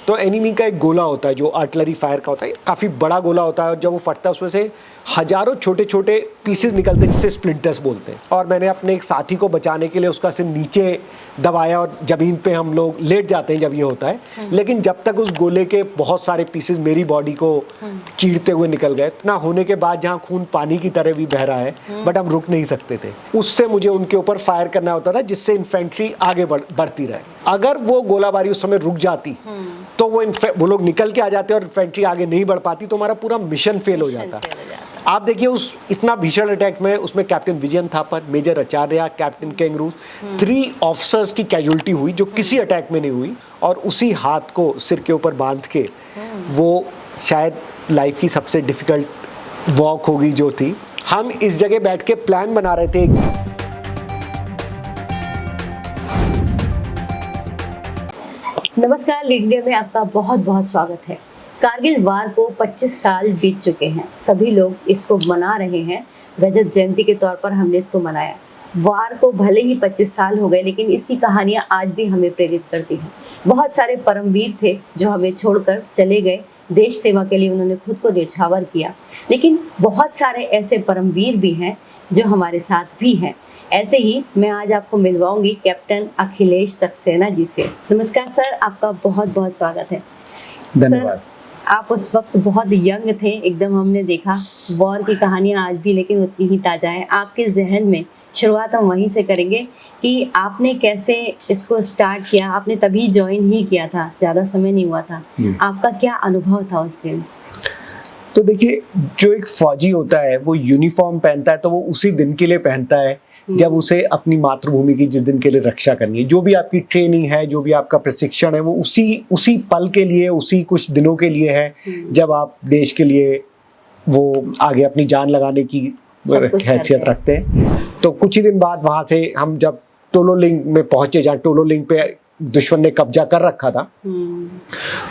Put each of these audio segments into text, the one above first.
तो एनिमी का एक गोला होता है जो आर्टिलरी फायर का होता है, काफ़ी बड़ा गोला होता है और जब वो फटता है उसमें से हजारों छोटे छोटे पीसेस निकलते हैं जिससे स्प्लिंटर्स बोलते हैं। और मैंने अपने एक साथी को बचाने के लिए उसका सिर नीचे दबाया और ज़मीन पे हम लोग लेट जाते हैं जब ये होता है, लेकिन जब तक उस गोले के बहुत सारे पीसेस मेरी बॉडी को चीरते हुए निकल गए, इतना होने के बाद जहाँ खून पानी की तरह भी बह रहा है बट हम रुक नहीं सकते थे, उससे मुझे उनके ऊपर फायर करना होता था जिससे इन्फेंट्री आगे बढ़ती रहे। अगर वो गोलाबारी उस समय रुक जाती तो वो लोग निकल के आ जाते और इन्फेंट्री आगे नहीं बढ़ पाती, तो हमारा पूरा मिशन फेल हो जाता। आप देखिए उस इतना भीषण अटैक में उसमें कैप्टन विजयन थापर, मेजर आचार्य, कैप्टन केंगरूस, 3 ऑफिसर्स की कैजुअलिटी हुई जो किसी अटैक में नहीं हुई। और उसी हाथ को सिर के ऊपर बांध के वो शायद लाइफ की सबसे डिफिकल्ट वॉक होगी जो थी। हम इस जगह बैठ के प्लान बना रहे थे। नमस्कार, लीड इंडिया में आपका बहुत बहुत स्वागत है। कारगिल वार को 25 साल बीत चुके हैं। सभी लोग इसको मना रहे हैं। रजत जयंती के तौर पर हमने इसको मनाया। वार को भले ही 25 साल हो गए, लेकिन इसकी कहानियां आज भी हमें प्रेरित करती हैं। बहुत सारे परमवीर थे जो हमें छोड़कर चले गए। देश सेवा के लिए उन्होंने खुद को न्यौछावर किया, लेकिन बहुत सारे ऐसे परमवीर भी हैं जो हमारे साथ भी हैं। ऐसे ही मैं आज आपको मिलवाऊंगी कैप्टन अखिलेश सक्सेना जी से। नमस्कार सर, आपका बहुत बहुत स्वागत है। धन्यवाद। आप उस वक्त बहुत यंग थे एकदम, हमने देखा वॉर की कहानियां आज भी लेकिन उतनी ही ताज़ा है आपके जहन में। शुरुआत हम वहीं से करेंगे कि आपने कैसे इसको स्टार्ट किया। आपने तभी ज्वाइन ही किया था, ज़्यादा समय नहीं हुआ था। आपका क्या अनुभव था उस दिन? तो देखिए, जो एक फौजी होता है वो यूनिफॉर्म पहनता है तो वो उसी दिन के लिए पहनता है जब उसे अपनी मातृभूमि की जिस दिन के लिए रक्षा करनी है। जो भी आपकी ट्रेनिंग है, जो भी आपका प्रशिक्षण है, वो उसी पल के लिए, उसी कुछ दिनों के लिए है जब आप देश के लिए वो आगे अपनी जान लगाने की हैसियत रखते हैं। तो कुछ ही दिन बाद वहाँ से हम जब टोलोलिंग में पहुंचे, जहाँ टोलोलिंग पे दुश्मन ने कब्जा कर रखा था,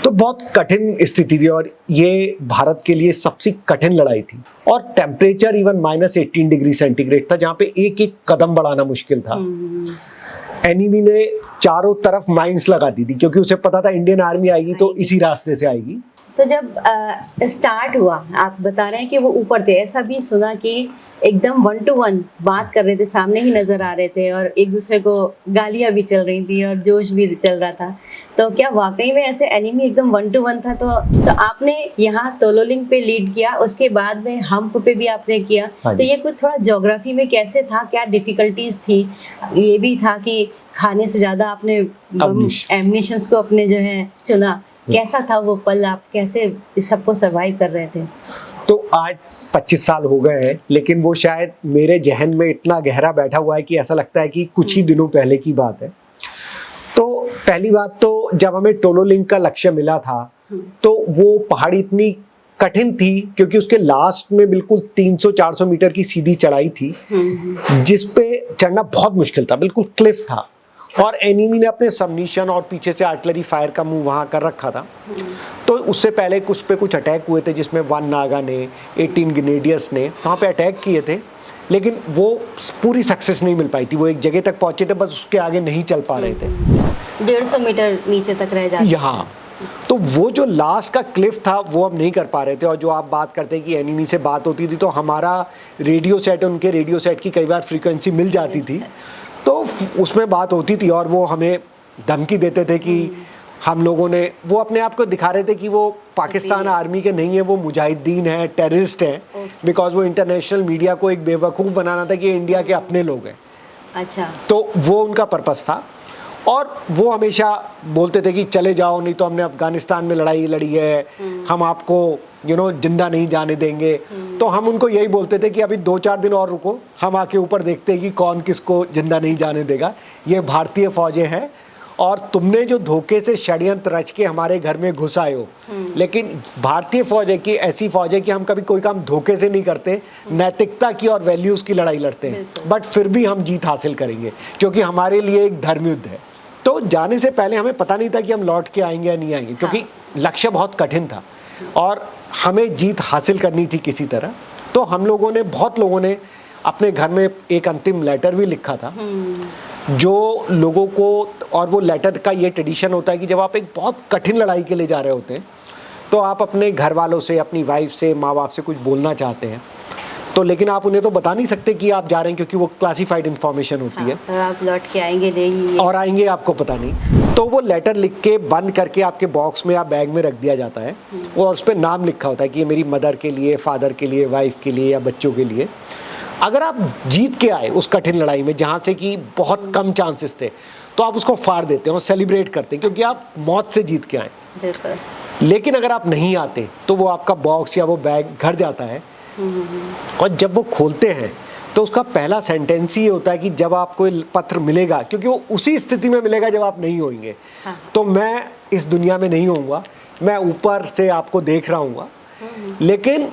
तो बहुत कठिन स्थिति थी और ये भारत के लिए सबसे कठिन लड़ाई थी। और टेम्परेचर इवन -18 डिग्री सेंटीग्रेड था, जहाँ पे एक एक कदम बढ़ाना मुश्किल था। एनिमी ने चारों तरफ माइंस लगा दी थी क्योंकि उसे पता था इंडियन आर्मी आएगी तो इसी रास्ते से आएगी। तो जब स्टार्ट हुआ, आप बता रहे हैं कि वो ऊपर थे, ऐसा भी सुना कि एकदम 1 to 1 बात कर रहे थे, सामने ही नजर आ रहे थे और एक दूसरे को गालियां भी चल रही थी और जोश भी चल रहा था। तो क्या वाकई में ऐसे एनिमी एकदम 1 to 1 था? तो आपने यहाँ तोलोलिंग पे लीड किया, उसके बाद में हम्प पे भी आपने किया। तो ये कुछ थोड़ा ज्योग्राफी में कैसे था, क्या डिफिकल्टीज थी? ये भी था कि खाने से ज्यादा आपने एम्युनिशंस को अपने जो है चुना। कैसा था वो पल, आप कैसे इस सबको सर्वाइव कर रहे थे? तो आज 25 साल हो गए हैं, लेकिन वो शायद मेरे जहन में इतना गहरा बैठा हुआ है कि ऐसा लगता है कि कुछ ही दिनों पहले की बात है। तो पहली बात तो जब हमें टोलोलिंग का लक्ष्य मिला था तो वो पहाड़ी इतनी कठिन थी क्योंकि उसके लास्ट में बिल्कुल 300-400 मीटर की सीधी चढ़ाई थी जिसपे चढ़ना बहुत मुश्किल था, बिल्कुल क्लिफ था। और एनिमी ने अपने सबमिशन और पीछे से आर्टिलरी फायर का मुंह वहाँ कर रखा था। तो उससे पहले कुछ अटैक हुए थे जिसमें 1 नागा ने, 18 ग्रेनेडियर्स ने वहाँ पे अटैक किए थे, लेकिन वो पूरी सक्सेस नहीं मिल पाई थी। वो एक जगह तक पहुँचे थे, बस उसके आगे नहीं चल पा रहे थे। 150 मीटर नीचे तक रह जाते। यहाँ तो वो जो लास्ट का क्लिफ था वो हम नहीं कर पा रहे थे। और जो आप बात करते हैं कि एनिमी से बात होती थी, तो हमारा रेडियो सेट, उनके रेडियो सेट की कई बार फ्रीक्वेंसी मिल जाती थी, तो उसमें बात होती थी और वो हमें धमकी देते थे कि हम लोगों ने, वो अपने आप को दिखा रहे थे कि वो पाकिस्तान आर्मी के नहीं है, वो मुजाहिदीन हैं, टेररिस्ट हैं, बिकॉज वो इंटरनेशनल मीडिया को एक बेवकूफ़ बनाना था कि इंडिया के अपने लोग हैं। अच्छा। तो वो उनका पर्पस था। और वो हमेशा बोलते थे कि चले जाओ, नहीं तो हमने अफगानिस्तान में लड़ाई लड़ी है, हम आपको जिंदा नहीं जाने देंगे। तो हम उनको यही बोलते थे कि अभी 2-4 दिन और रुको, हम आके ऊपर देखते हैं कि कौन किसको जिंदा नहीं जाने देगा। ये भारतीय फौजें हैं और तुमने जो धोखे से षड्यंत्र रच के हमारे घर में घुस आए हो, लेकिन भारतीय फौज है कि ऐसी फौज है कि हम कभी कोई काम धोखे से नहीं करते, नैतिकता की और वैल्यूज़ की लड़ाई लड़ते हैं, बट फिर भी हम जीत हासिल करेंगे क्योंकि हमारे लिए एक धर्म युद्ध है। तो जाने से पहले हमें पता नहीं था कि हम लौट के आएंगे या नहीं आएंगे, क्योंकि लक्ष्य बहुत कठिन था और हमें जीत हासिल करनी थी किसी तरह। तो हम लोगों ने, बहुत लोगों ने अपने घर में एक अंतिम लेटर भी लिखा था जो लोगों को, और वो लेटर का ये ट्रेडिशन होता है कि जब आप एक बहुत कठिन लड़ाई के लिए जा रहे होते हैं तो आप अपने घर वालों से, अपनी वाइफ से, माँ बाप से कुछ बोलना चाहते हैं, तो लेकिन आप उन्हें तो बता नहीं सकते कि आप जा रहे हैं, क्योंकि वो क्लासिफाइड इन्फॉर्मेशन होती है। तो आप लौट के आएंगे नहीं, और आएंगे आपको पता नहीं। तो वो लेटर लिख के बंद करके आपके बॉक्स में या बैग में रख दिया जाता है, और उस पर नाम लिखा होता है कि ये मेरी मदर के लिए, फादर के लिए, वाइफ के लिए या बच्चों के लिए। अगर आप जीत के आए उस कठिन लड़ाई में जहाँ से कि बहुत कम चांसेस थे, तो आप उसको फाड़ देते हैं और सेलिब्रेट करते हैं, क्योंकि आप मौत से जीत के आए। बिल्कुल। लेकिन अगर आप नहीं आते तो वो आपका बॉक्स या वो बैग घर जाता है, और जब वो खोलते हैं तो उसका पहला सेंटेंस ही होता है कि जब आपको ये पत्र मिलेगा, क्योंकि वो उसी स्थिति में मिलेगा जब आप नहीं होंगे, तो मैं इस दुनिया में नहीं होऊंगा, मैं ऊपर से आपको देख रहा हूँगा। लेकिन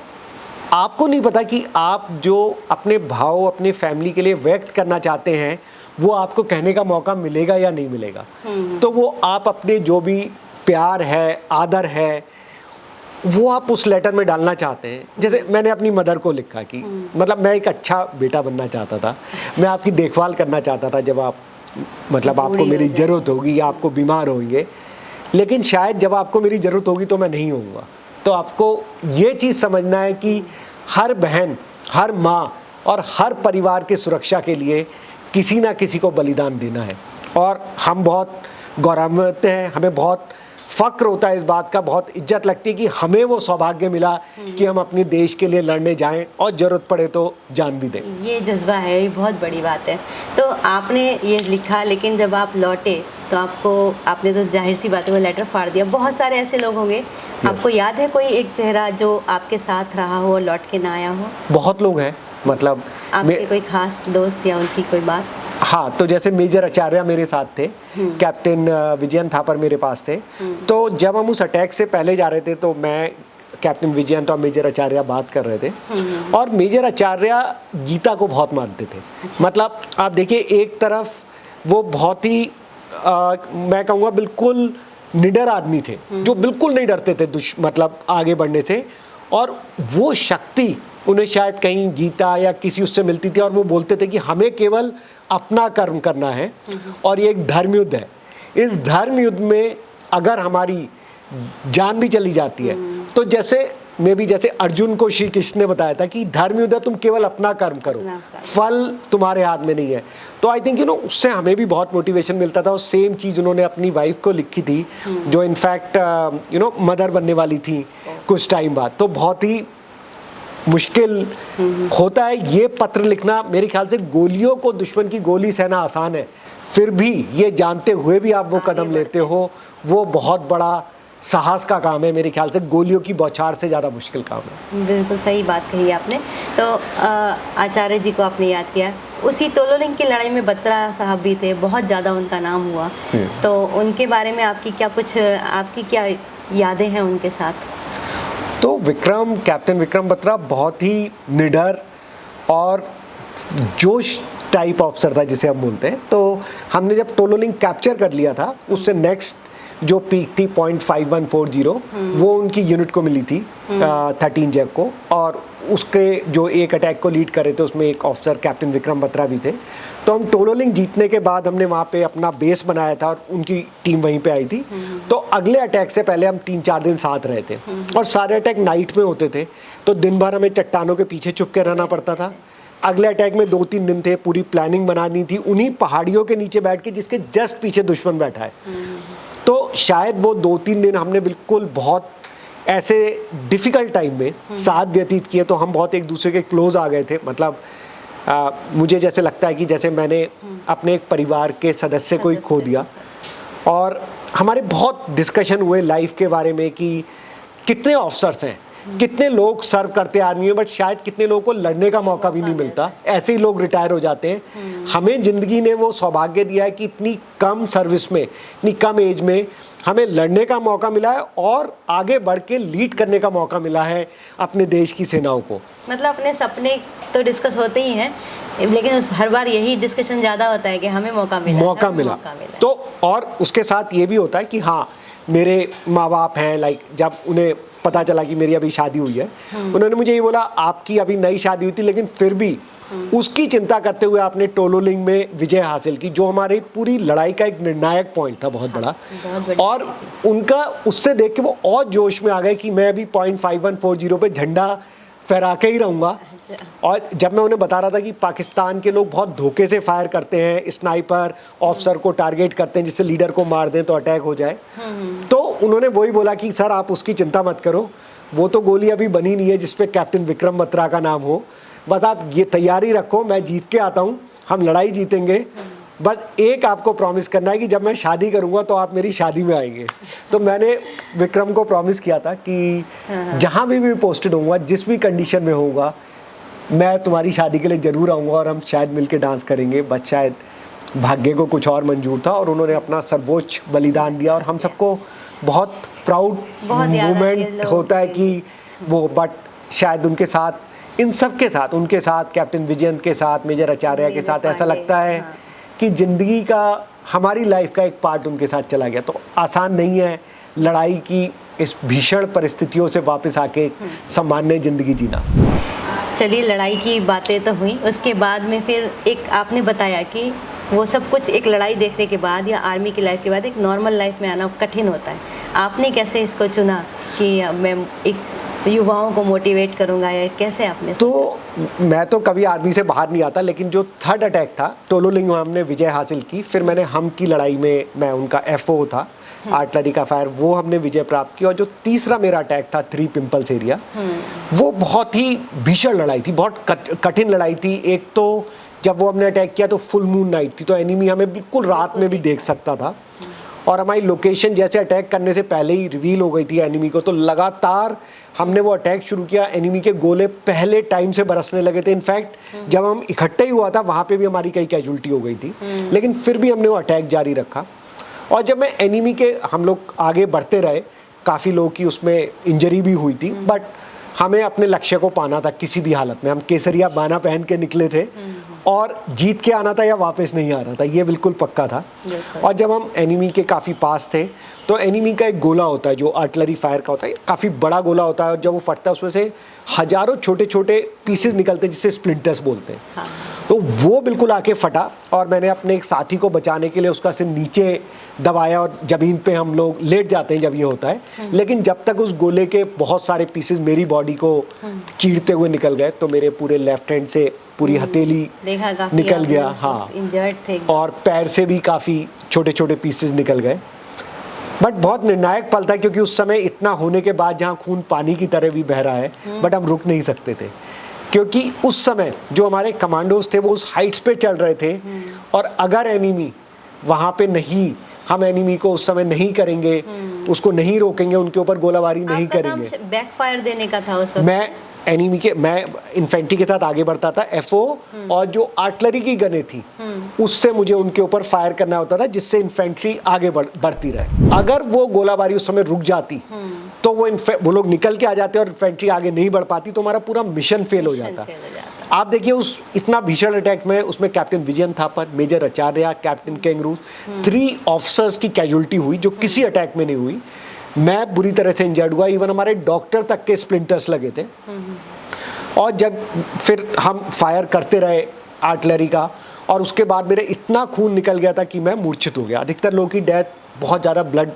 आपको नहीं पता कि आप जो अपने भाव अपने फैमिली के लिए व्यक्त करना चाहते हैं वो आपको कहने का मौका मिलेगा या नहीं मिलेगा। तो वो आप अपने जो भी प्यार है, आदर है, वो आप उस लेटर में डालना चाहते हैं। जैसे मैंने अपनी मदर को लिखा कि मतलब मैं एक अच्छा बेटा बनना चाहता था, मैं आपकी देखभाल करना चाहता था जब आप मतलब आपको मेरी ज़रूरत होगी या आपको बीमार होंगे, लेकिन शायद जब आपको मेरी ज़रूरत होगी तो मैं नहीं होऊंगा। तो आपको ये चीज़ समझना है कि हर बहन, हर माँ और हर परिवार के सुरक्षा के लिए किसी ना किसी को बलिदान देना है। और हम बहुत गौरवान्वित हैं, हमें बहुत फ़क्र होता है इस बात का, बहुत इज्जत लगती है कि हमें वो सौभाग्य मिला कि हम अपने देश के लिए लड़ने जाएं और ज़रूरत पड़े तो जान भी दें। ये जज्बा है, ये बहुत बड़ी बात है। तो आपने ये लिखा, लेकिन जब आप लौटे तो आपने तो जाहिर सी बात है वो लेटर फाड़ दिया। बहुत सारे ऐसे लोग होंगे, आपको याद है कोई एक चेहरा जो आपके साथ रहा हो और लौट के ना आया हो? बहुत लोग हैं, मतलब आपके कोई खास दोस्त या उनकी कोई बात? हाँ, तो जैसे मेजर आचार्य मेरे साथ थे, कैप्टन विजयन थापर मेरे पास थे। तो जब हम उस अटैक से पहले जा रहे थे तो मैं, कैप्टन विजयन और मेजर आचार्य बात कर रहे थे, और मेजर आचार्य गीता को बहुत मानते थे। मतलब आप देखिए, एक तरफ वो बहुत ही मैं कहूँगा बिल्कुल निडर आदमी थे, जो बिल्कुल नहीं डरते थे मतलब आगे बढ़ने से, और वो शक्ति उन्हें शायद कहीं गीता या किसी उससे मिलती थी, और वो बोलते थे कि हमें केवल अपना कर्म करना है और ये एक धर्म युद्ध है। इस धर्म युद्ध में अगर हमारी जान भी चली जाती है तो जैसे अर्जुन को श्री कृष्ण ने बताया था कि धर्म युद्ध है, तुम केवल अपना कर्म करो, फल तुम्हारे हाथ में नहीं है। तो आई थिंक उससे हमें भी बहुत मोटिवेशन मिलता था। और सेम चीज़ उन्होंने अपनी वाइफ को लिखी थी, जो इनफैक्ट मदर बनने वाली थी कुछ टाइम बाद। तो बहुत ही मुश्किल होता है ये पत्र लिखना। मेरे ख्याल से गोलियों को, दुश्मन की गोली सहना आसान है, फिर भी ये जानते हुए भी आप वो कदम लेते हो, वो बहुत बड़ा साहस का काम है। मेरे ख्याल से गोलियों की बौछार से ज़्यादा मुश्किल काम है। बिल्कुल सही बात कही आपने। तो आचार्य जी को आपने याद किया, उसी तोलोलिंग की लड़ाई में बत्रा साहब भी थे, बहुत ज़्यादा उनका नाम हुआ। तो उनके बारे में आपकी क्या यादें हैं उनके साथ? तो कैप्टन विक्रम बत्रा बहुत ही निडर और जोश टाइप ऑफिसर था जिसे हम बोलते हैं। तो हमने जब तोलोलिंग कैप्चर कर लिया था, उससे नेक्स्ट जो पीक थी 0.5140 वो उनकी यूनिट को मिली थी 13 जैक को, और उसके जो एक अटैक को लीड कर रहे थे उसमें एक ऑफिसर कैप्टन विक्रम बत्रा भी थे। तो हम तोलोलिंग जीतने के बाद हमने वहाँ पे अपना बेस बनाया था और उनकी टीम वहीं पे आई थी। तो अगले अटैक से पहले हम 3-4 दिन साथ रहे थे, और सारे अटैक नाइट में होते थे। तो दिन भर हमें चट्टानों के पीछे छुप के रहना पड़ता था। अगले अटैक में 2-3 दिन थे, पूरी प्लानिंग बनानी थी उन्हीं पहाड़ियों के नीचे बैठ के जिसके जस्ट पीछे दुश्मन बैठा है। तो शायद वो 2-3 दिन हमने बिल्कुल बहुत ऐसे डिफ़िकल्ट टाइम में साथ व्यतीत किए। तो हम बहुत एक दूसरे के क्लोज आ गए थे। मतलब मुझे जैसे लगता है कि जैसे मैंने अपने एक परिवार के सदस्य को ही खो दिया। और हमारे बहुत डिस्कशन हुए लाइफ के बारे में कि कितने ऑफिसर्स हैं, कितने लोग सर्व करते आर्मी में, बट शायद कितने लोगों को लड़ने का मौका भी नहीं मिलता, ऐसे ही लोग रिटायर हो जाते हैं। हमें ज़िंदगी ने वो सौभाग्य दिया है कि इतनी कम सर्विस में, इतनी कम एज में हमें लड़ने का मौका मिला है और आगे बढ़ के लीड करने का मौका मिला है अपने देश की सेनाओं को। मतलब अपने सपने तो डिस्कस होते ही हैं, लेकिन हर बार यही डिस्कशन ज़्यादा होता है कि हमें मौका मिला। तो और उसके साथ ये भी होता है कि हाँ, मेरे माँ बाप हैं, लाइक जब उन्हें पता चला कि मेरी अभी शादी हुई है, उन्होंने मुझे ये बोला आपकी अभी नई शादी हुई थी लेकिन फिर भी उसकी चिंता करते हुए आपने टोलोलिंग में विजय हासिल की, जो हमारी पूरी लड़ाई का एक निर्णायक पॉइंट था, बहुत बड़ा। बहुत बड़ी और उनका उससे देख के वो और जोश में आ गए कि मैं अभी 0.5140 पे झंडा फहरा के ही रहूँगा। और जब मैं उन्हें बता रहा था कि पाकिस्तान के लोग बहुत धोखे से फायर करते हैं, स्नाइपर ऑफिसर को टारगेट करते हैं जिससे लीडर को मार दें तो अटैक हो जाए, तो उन्होंने वही बोला कि सर आप उसकी चिंता मत करो, वो तो गोली अभी बनी नहीं है जिसपे कैप्टन विक्रम बत्रा का नाम हो, बस आप ये तैयारी रखो, मैं जीत के आता हूँ, हम लड़ाई जीतेंगे, बस एक आपको प्रॉमिस करना है कि जब मैं शादी करूंगा तो आप मेरी शादी में आएंगे। तो मैंने विक्रम को प्रॉमिस किया था कि जहाँ भी पोस्टेड होऊंगा, जिस भी कंडीशन में होऊंगा, मैं तुम्हारी शादी के लिए ज़रूर आऊँगा और हम शायद मिलके डांस करेंगे। बस शायद भाग्य को कुछ और मंजूर था और उन्होंने अपना सर्वोच्च बलिदान दिया और हम सबको बहुत प्राउड मोमेंट होता है कि वो, बट शायद उनके साथ, इन सब के साथ, उनके साथ, कैप्टन विजयंत के साथ, मेजर आचार्य के साथ, ऐसा लगता है कि ज़िंदगी का, हमारी लाइफ का एक पार्ट उनके साथ चला गया। तो आसान नहीं है लड़ाई की इस भीषण परिस्थितियों से वापस आके सामान्य ज़िंदगी जीना। चलिए, लड़ाई की बातें तो हुई, उसके बाद में फिर एक आपने बताया कि वो सब कुछ एक लड़ाई देखने के बाद या आर्मी की लाइफ के बाद एक नॉर्मल लाइफ में आना कठिन होता है। आपने कैसे इसको चुना कि मैं एक युवाओं को मोटिवेट करूंगा, या कैसे आपने? तो मैं तो कभी आर्मी से बाहर नहीं आता, लेकिन जो थर्ड अटैक था टोलोलिंग में हमने विजय हासिल की, फिर मैंने हम की लड़ाई में, मैं उनका FO था, आर्टिलरी का फायर, वो हमने विजय प्राप्त की। और जो तीसरा मेरा अटैक था 3 पिंपल्स एरिया, वो बहुत ही भीषण लड़ाई थी, बहुत कठिन लड़ाई थी। एक तो जब वो हमने अटैक किया तो फुल मून नाइट थी, तो एनिमी हमें बिल्कुल रात में भी देख सकता था, और हमारी लोकेशन जैसे अटैक करने से पहले ही रिवील हो गई थी एनिमी को। तो लगातार हमने वो अटैक शुरू किया, एनिमी के गोले पहले टाइम से बरसने लगे थे। इनफैक्ट जब हम इकट्ठे ही हुआ था वहाँ पे भी हमारी कई कैजुअल्टी हो गई थी, लेकिन फिर भी हमने वो अटैक जारी रखा। और जब मैं एनिमी के, हम लोग आगे बढ़ते रहे, काफ़ी लोगों की उसमें इंजरी भी हुई थी, बट हमें अपने लक्ष्य को पाना था किसी भी हालत में। हम केसरिया बाना पहन के निकले थे और जीत के आना था या वापस नहीं आना था, ये बिल्कुल पक्का था। और जब हम एनिमी के काफ़ी पास थे, तो एनिमी का एक गोला होता है जो आर्टिलरी फायर का होता है, काफ़ी बड़ा गोला होता है, और जब वो फटता है उसमें से हजारों छोटे छोटे पीसेस निकलते हैं जिससे स्प्लिंटर्स बोलते हैं। हाँ। तो वो बिल्कुल आके फटा और मैंने अपने एक साथी को बचाने के लिए उसका सिर नीचे दबाया, और ज़मीन पे हम लोग लेट जाते हैं जब ये होता है, लेकिन जब तक उस गोले के बहुत सारे पीसेस मेरी बॉडी को चीरते हुए निकल गए, तो मेरे पूरे लेफ्ट हैंड से पूरी हथेली निकल गया, हाँ, इंजर्ड थे, और पैर से भी काफ़ी छोटे छोटे पीसेस निकल गए। बट बहुत निर्णायक पल था, क्योंकि उस समय इतना होने के बाद जहाँ खून पानी की तरह भी बह रहा है, बट हम रुक नहीं सकते थे, क्योंकि उस समय जो हमारे कमांडोज थे वो उस हाइट्स पे चल रहे थे, और अगर एनिमी वहाँ पे नहीं, हम एनिमी को उस समय नहीं करेंगे, उसको नहीं रोकेंगे, उनके ऊपर गोलाबारी नहीं करेंगे। बैकफायर देने का था उस वक्त। मैं इन्फेंट्री के साथ आगे बढ़ता था, FO और जो आर्टिलरी की गने थी उससे मुझे उनके ऊपर फायर करना होता था, जिससे इन्फेंट्री आगे बढ़ती रहे। अगर वो गोलाबारी उस समय रुक जाती तो वो लोग निकल के आ जाते और इन्फेंट्री आगे नहीं बढ़ पाती, तो हमारा पूरा मिशन फेल हो जाता। आप देखिए उस इतना भीषण अटैक में, उसमें कैप्टन विजयन थापर, मेजर आचार्य, कैप्टन केंगरू, 3 ऑफिसर्स की कैजुअल्टी हुई जो किसी अटैक में नहीं हुई। मैं बुरी तरह से इंजर्ड हुआ, इवन हमारे डॉक्टर तक के स्प्लिंटर्स लगे थे। और जब फिर हम फायर करते रहे आर्टिलरी का, और उसके बाद मेरे इतना खून निकल गया था कि मैं मूर्छित हो गया। अधिकतर लोगों की डेथ बहुत ज़्यादा ब्लड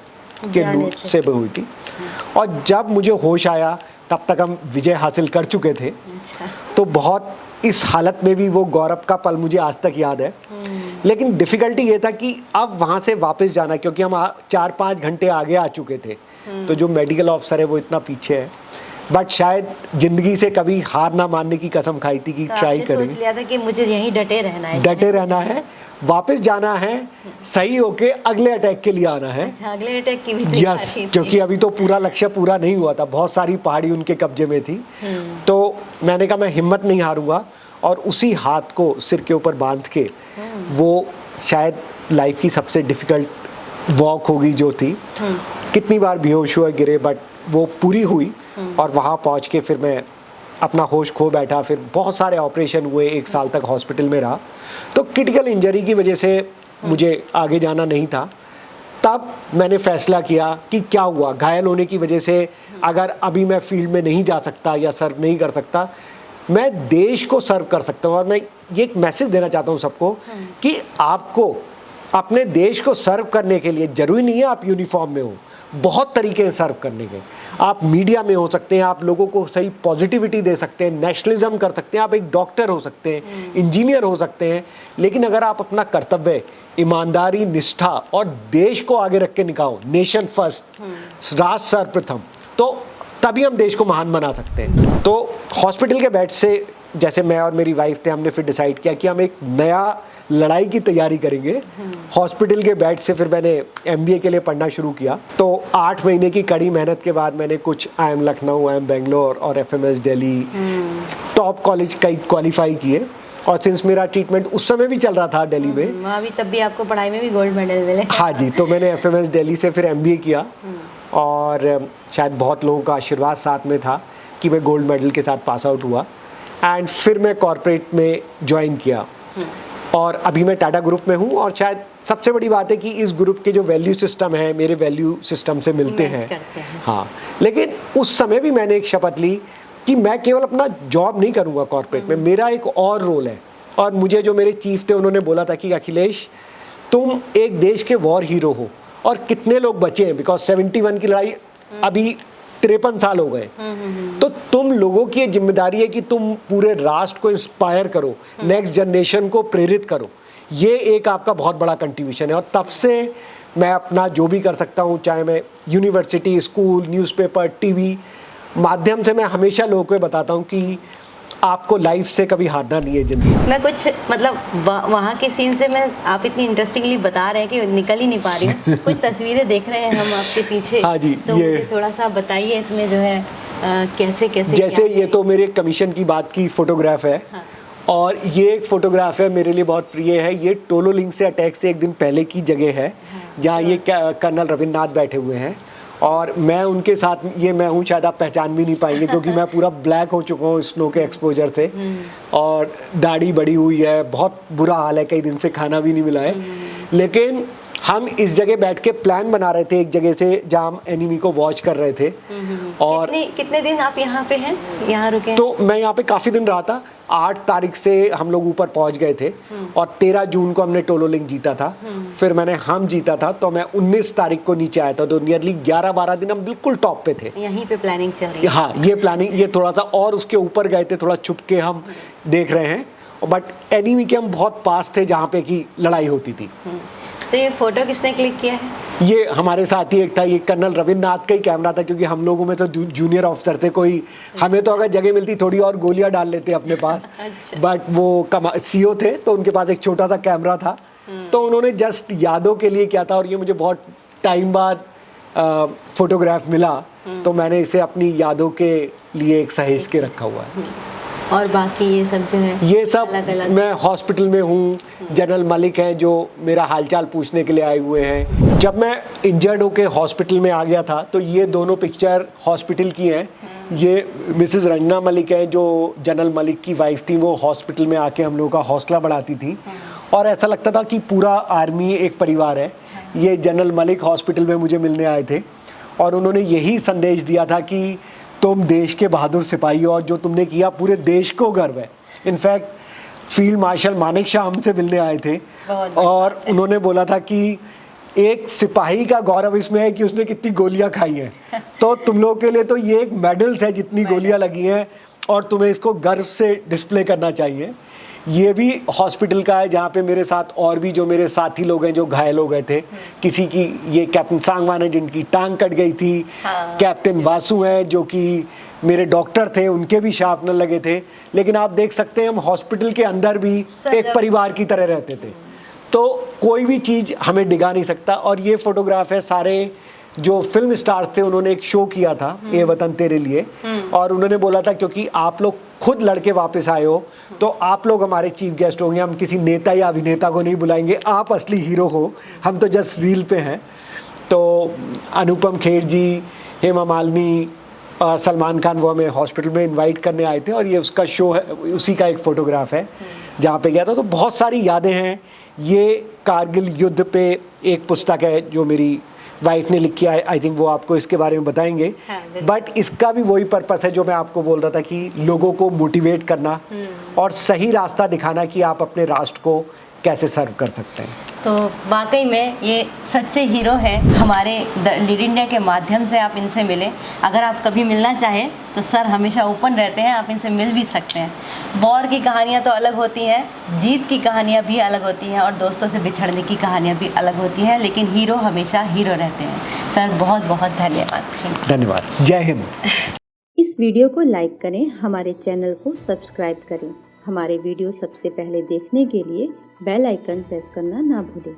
के लूट से हुई थी। और जब मुझे होश आया तब तक हम विजय हासिल कर चुके थे। तो बहुत, इस हालत में भी वो गौरव का पल मुझे आज तक याद है। लेकिन डिफ़िकल्टी ये था कि अब वहाँ से वापस जाना, क्योंकि हम 4-5 घंटे आगे आ चुके थे, तो जो मेडिकल ऑफिसर है वो इतना पीछे है। बट शायद जिंदगी से कभी हार ना मानने की कसम खाई थी कि ट्राई करेंगे। सोच लिया था कि मुझे यहीं डटे रहना है, वापस जाना है, सही होके अगले अटैक के लिए आना है। अच्छा, अगले अटैक की भी यस, क्योंकि अभी तो पूरा लक्ष्य पूरा नहीं हुआ था, बहुत सारी पहाड़ी उनके कब्जे में थी। तो मैंने कहा मैं हिम्मत नहीं हारूंगा, और उसी हाथ को सिर के ऊपर बांध के, वो शायद लाइफ की सबसे डिफ़िकल्ट वॉक होगी जो थी। कितनी बार बेहोश हुए, गिरे, बट वो पूरी हुई। और वहाँ पहुँच के फिर मैं अपना होश खो बैठा। फिर बहुत सारे ऑपरेशन हुए, 1 साल तक हॉस्पिटल में रहा। तो क्रिटिकल इंजरी की वजह से मुझे आगे जाना नहीं था। तब मैंने फैसला किया कि क्या हुआ, घायल होने की वजह से अगर अभी मैं फील्ड में नहीं जा सकता या सर्व नहीं कर सकता, मैं देश को सर्व कर सकता हूँ। और मैं ये एक मैसेज देना चाहता हूँ सबको कि आपको अपने देश को सर्व करने के लिए ज़रूरी नहीं है आप यूनिफॉर्म में हो, बहुत तरीके हैं सर्व करने के। आप मीडिया में हो सकते हैं, आप लोगों को सही पॉजिटिविटी दे सकते हैं, नेशनलिज्म कर सकते हैं, आप एक डॉक्टर हो सकते हैं, इंजीनियर हो सकते हैं। लेकिन अगर आप अपना कर्तव्य, ईमानदारी, निष्ठा और देश को आगे रख के निभाओ, नेशन फर्स्ट, राष्ट्र सर्वप्रथम, तो तभी हम देश को महान बना सकते हैं। तो हॉस्पिटल के बेड से जैसे मैं और मेरी वाइफ थे, हमने फिर डिसाइड किया कि हम एक नया लड़ाई की तैयारी करेंगे। हॉस्पिटल के बेड से फिर मैंने MBA के लिए पढ़ना शुरू किया। तो 8 महीने की कड़ी मेहनत के बाद मैंने कुछ IIM लखनऊ, IIM बेंगलोर और FMS दिल्ली टॉप कॉलेज कई क्वालिफाई किए। और सिंस मेरा ट्रीटमेंट उस समय भी चल रहा था दिल्ली में, वहाँ भी तब भी आपको पढ़ाई में भी गोल्ड मेडल मिले। हाँ जी, तो मैंने FMS दिल्ली से फिर MBA किया। और शायद बहुत लोगों का आशीर्वाद साथ में था कि मैं गोल्ड मेडल के साथ पास आउट हुआ। एंड फिर मैं कॉर्पोरेट में ज्वाइन किया और अभी मैं टाटा ग्रुप में हूँ। और शायद सबसे बड़ी बात है कि इस ग्रुप के जो वैल्यू सिस्टम है मेरे वैल्यू सिस्टम से मिलते मैच हैं। करते हैं। हाँ, लेकिन उस समय भी मैंने एक शपथ ली कि मैं केवल अपना जॉब नहीं करूँगा कॉर्पोरेट में, मेरा एक और रोल है। और मुझे जो मेरे चीफ थे उन्होंने बोला था कि अखिलेश, तुम एक देश के वॉर हीरो हो। और कितने लोग बचे हैं, बिकॉज 71 की लड़ाई अभी 53 साल हो गए। तो तुम लोगों की ये जिम्मेदारी है कि तुम पूरे राष्ट्र को इंस्पायर करो, नेक्स्ट जनरेशन को प्रेरित करो। ये एक आपका बहुत बड़ा कंट्रीब्यूशन है। और तब से मैं अपना जो भी कर सकता हूँ, चाहे मैं यूनिवर्सिटी, स्कूल, न्यूज़पेपर, टीवी माध्यम से, मैं हमेशा लोगों को बताता हूँ कि आपको लाइफ से कभी हारना नहीं है जिंदगी। मैं कुछ मतलब वहाँ के सीन से मैं, आप इतनी इंटरेस्टिंगली बता रहे हैं कि निकल ही नहीं पा रही हूँ। कुछ तस्वीरें देख रहे हैं हम आपके पीछे। हाँ जी, तो ये मुझे थोड़ा सा बताइए इसमें जो है कैसे कैसे जैसे ये तो मेरे कमीशन की बात की फोटोग्राफ है। हाँ। और ये एक फोटोग्राफ है, मेरे लिए बहुत प्रिय है। ये टोलो लिंक से अटैक से एक दिन पहले की जगह है, जहाँ ये कर्नल रविन्द्रनाथ बैठे हुए हैं और मैं उनके साथ, ये मैं हूँ, शायद आप पहचान भी नहीं पाएंगे क्योंकि मैं पूरा ब्लैक हो चुका हूँ स्नो के एक्सपोजर से और दाढ़ी बड़ी हुई है, बहुत बुरा हाल है, कई दिन से खाना भी नहीं मिला है। लेकिन हम इस जगह बैठ के प्लान बना रहे थे, एक जगह से जहाँ हम एनिमी को वॉच कर रहे थे। और कितने दिन आप यहाँ पे हैं, यहाँ रुके हैं? तो मैं यहाँ पे काफ़ी दिन रहा था। 8 तारीख से हम लोग ऊपर पहुँच गए थे और 13 जून को हमने टोलो लिंक जीता था। फिर मैंने हम जीता था, तो मैं 19 तारीख को नीचे आया था। तो नियरली 11-12 दिन हम बिल्कुल टॉप पे थे। यहीं पे प्लानिंग चल रही है। हाँ, ये प्लानिंग, ये थोड़ा सा और उसके ऊपर गए थे, थोड़ा छुप के हम देख रहे हैं। बट एनिमी के हम बहुत पास थे जहाँ पे की लड़ाई होती थी। तो ये फोटो किसने क्लिक किया है? ये हमारे साथ ही एक था, ये कर्नल रविन्द्रनाथ का ही कैमरा था, क्योंकि हम लोगों में तो जूनियर ऑफिसर थे, कोई हमें तो अगर जगह मिलती थोड़ी और गोलियां डाल लेते अपने पास। अच्छा। बट वो CO थे, तो उनके पास एक छोटा सा कैमरा था, तो उन्होंने जस्ट यादों के लिए किया था। और ये मुझे बहुत टाइम बाद फोटोग्राफ मिला, तो मैंने इसे अपनी यादों के लिए एक सहेज के रखा हुआ है। और बाकी ये सब जो है, ये सब अलग-अलग। मैं हॉस्पिटल में हूँ। जनरल मलिक हैं जो मेरा हालचाल पूछने के लिए आए हुए हैं। जब मैं इंजर्ड होके हॉस्पिटल में आ गया था, तो ये दोनों पिक्चर हॉस्पिटल की हैं। ये मिसेस रंजना मलिक हैं जो जनरल मलिक की वाइफ थी, वो हॉस्पिटल में आके हम लोगों का हौसला बढ़ाती थी और ऐसा लगता था कि पूरा आर्मी एक परिवार है। ये जनरल मलिक हॉस्पिटल में मुझे मिलने आए थे और उन्होंने यही संदेश दिया था कि तुम देश के बहादुर सिपाही हो और जो तुमने किया पूरे देश को गर्व है। इनफैक्ट फील्ड मार्शल मानेकशॉ हमसे मिलने आए थे और उन्होंने बोला था कि एक सिपाही का गौरव इसमें है कि उसने कितनी गोलियां खाई हैं। तो तुम लोगों के लिए तो ये एक मेडल्स है जितनी गोलियां लगी हैं और तुम्हें इसको गर्व से डिस्प्ले करना चाहिए। ये भी हॉस्पिटल का है जहाँ पे मेरे साथ और भी जो मेरे साथी लोग हैं जो घायल हो गए थे। किसी की, ये कैप्टन सांगवान है जिनकी टांग कट गई थी। कैप्टन वासु हैं जो कि मेरे डॉक्टर थे, उनके भी शार्पनर लगे थे। लेकिन आप देख सकते हैं हम हॉस्पिटल के अंदर भी एक परिवार की तरह रहते थे। तो कोई भी चीज़ हमें डिगा नहीं सकता। और ये फोटोग्राफ है, सारे जो फिल्म स्टार्स थे उन्होंने एक शो किया था, ये वतन तेरे लिए, और उन्होंने बोला था क्योंकि आप लोग खुद लड़के वापस आए हो तो आप लोग हमारे चीफ गेस्ट होंगे, हम किसी नेता या अभिनेता को नहीं बुलाएंगे, आप असली हीरो हो, हम तो जस्ट रील पे हैं। तो अनुपम खेर जी, हेमा मालिनी, सलमान खान वो हमें हॉस्पिटल में इनवाइट करने आए थे और ये उसका शो है, उसी का एक फ़ोटोग्राफ है जहाँ पे गया था। तो बहुत सारी यादें हैं। ये कारगिल युद्ध पे एक पुस्तक है जो मेरी वाइफ ने लिखी है, आई थिंक वो आपको इसके बारे में बताएंगे। हाँ, बिल्कुल। बट इसका भी वही पर्पस है जो मैं आपको बोल रहा था कि लोगों को मोटिवेट करना और सही रास्ता दिखाना कि आप अपने राष्ट्र को कैसे सर्व कर सकते हैं। तो वाकई में ये सच्चे हीरो हैं। हमारे लीड इंडिया के माध्यम से आप इनसे मिलें। अगर आप कभी मिलना चाहें तो सर हमेशा ओपन रहते हैं, आप इनसे मिल भी सकते हैं। वॉर की कहानियाँ तो अलग होती हैं, जीत की कहानियाँ भी अलग होती हैं और दोस्तों से बिछड़ने की कहानियाँ भी अलग होती हैं, लेकिन हीरो हमेशा हीरो रहते हैं। सर बहुत बहुत धन्यवाद। धन्यवाद। जय हिंद। इस वीडियो को लाइक करें, हमारे चैनल को सब्सक्राइब करें। हमारे वीडियो सबसे पहले देखने के लिए बेल आइकन प्रेस करना ना भूलें।